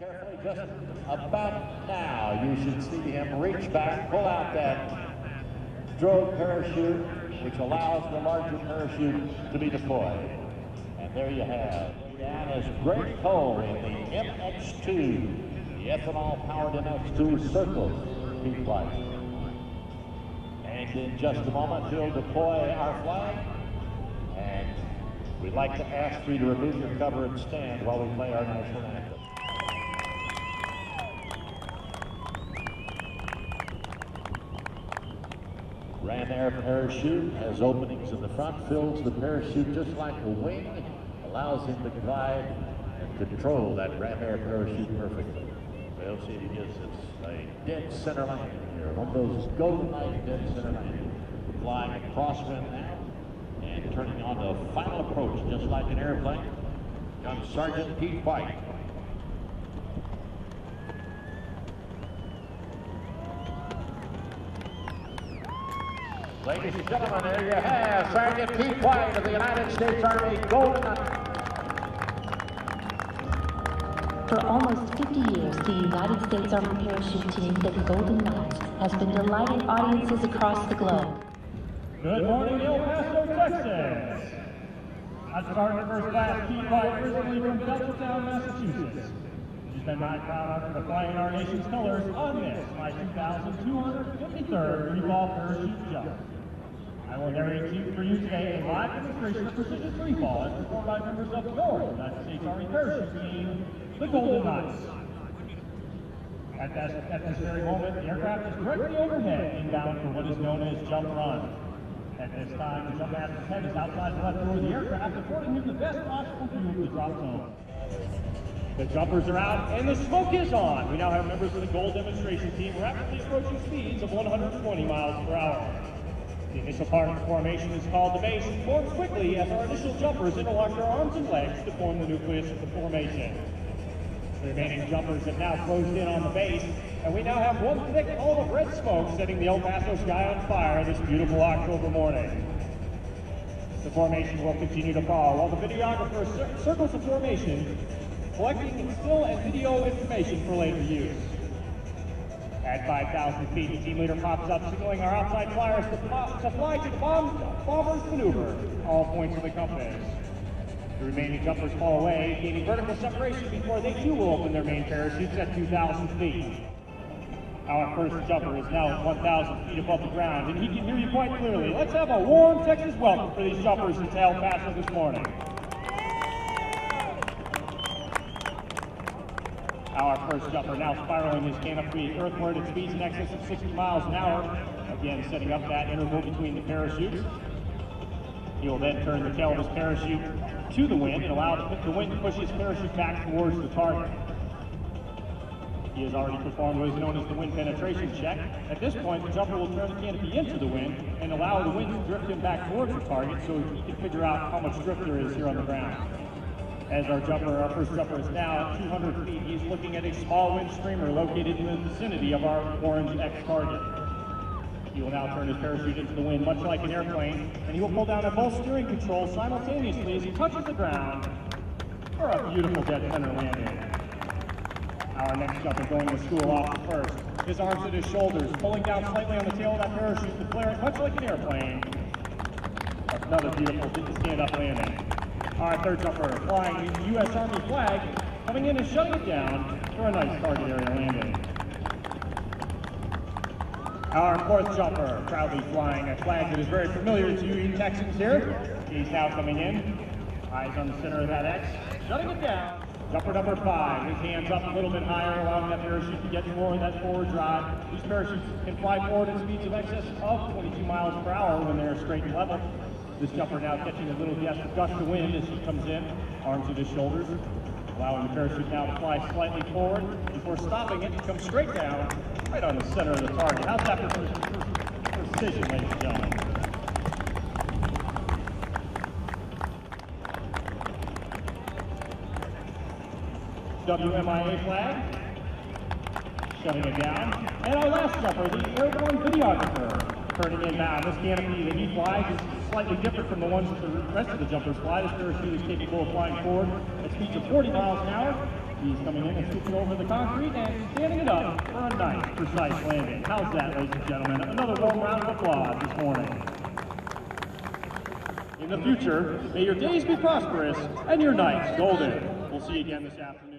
carefully, just about now you should see him reach back, pull out that drogue parachute, which allows the larger parachute to be deployed. And there you have, down is Greg Cole in the MX2, the ethanol-powered MX2 circles Pete White. And in just a moment, he'll deploy our flag. And we'd like to ask you to remove your cover and stand while we play our national anthem. Ram Air parachute has openings in the front, fills the parachute just like a wing, allows him to glide and control that Ram Air parachute perfectly. We'll see if he gives us a dead center landing here. One of those golden light dead center landings. Flying across wind now and turning on the final approach just like an airplane. Young Sergeant Pete White. Ladies and gentlemen, there you have Sergeant Pete White of the United States Army Golden Knights. For almost 50 years, the United States Army parachute team, the Golden Knights, has been delighting audiences across the globe. Good morning, El Paso, Texas. I'm Sergeant First Class Pete White, originally from Belchertown, Massachusetts. It's been my proud honor to fly in our nation's colors on this, my 2,253rd free fall parachute jump. I will narrate for you today a live demonstration of precision free fall as performed by members of your United States Army parachute team, the Golden Knights. At this very moment, the aircraft is directly overhead, inbound for what is known as jump run. At this time, the jump master's head is outside the left door of the aircraft, affording him the best possible view of the drop zone. The jumpers are out and the smoke is on. We now have members of the goal demonstration team rapidly approaching speeds of 120 miles per hour. The initial part of the formation is called the base and forms quickly as our initial jumpers interlock their arms and legs to form the nucleus of the formation. The remaining jumpers have now closed in on the base, and we now have one thick column of red smoke setting the El Paso sky on fire this beautiful October morning. The formation will continue to fall while the videographer circles the formation, collecting still and video information for later use. At 5,000 feet, the team leader pops up, signaling our outside flyers to fly to the bomber's maneuver, all points of the compass. The remaining jumpers fall away, gaining vertical separation before they too will open their main parachutes at 2,000 feet. Our first jumper is now at 1,000 feet above the ground, and he can hear you quite clearly. Let's have a warm Texas welcome for these jumpers into El Paso this morning. Our first jumper now spiraling his canopy earthward at speeds in excess of 60 miles an hour, again setting up that interval between the parachutes. He will then turn the tail of his parachute to the wind and allow the wind to push his parachute back towards the target. He has already performed what is known as the wind penetration check. At this point, the jumper will turn the canopy into the wind and allow the wind to drift him back towards the target so he can figure out how much drift there is here on the ground. As our first jumper is now at 200 feet, he's looking at a small wind streamer located in the vicinity of our orange X target. He will now turn his parachute into the wind, much like an airplane, and he will pull down on both steering controls simultaneously as he touches the ground for a beautiful dead center landing. Our next jumper going to school off the first, his arms at his shoulders, pulling down slightly on the tail of that parachute to flare it much like an airplane. Another beautiful stand-up landing. Our third jumper flying the U.S. Army flag, coming in and shutting it down for a nice target area landing. Our fourth jumper proudly flying a flag that is very familiar to you Texans here. He's now coming in, eyes on the center of that X, shutting it down. Jumper number 5, his hands up a little bit higher, allowing that parachute to get more of that forward drive. These parachutes can fly forward at speeds of excess of 22 miles per hour when they're straight and level. This jumper now catching a little gust of wind as he comes in, arms at his shoulders, allowing the parachute now to fly slightly forward before stopping it to come straight down, right on the center of the target. How's that for precision, ladies and gentlemen? WMIA flag, shutting it down. And our last jumper, the airborne videographer, turning inbound. This canopy that he flies is slightly different from the ones that the rest of the jumpers fly. This parachute is capable of flying forward at speeds of 40 miles an hour, He's coming in and scooping over the concrete and standing it up for a nice, precise landing. How's that, ladies and gentlemen? Another warm round of applause this morning. In the future, may your days be prosperous and your nights golden. We'll see you again this afternoon.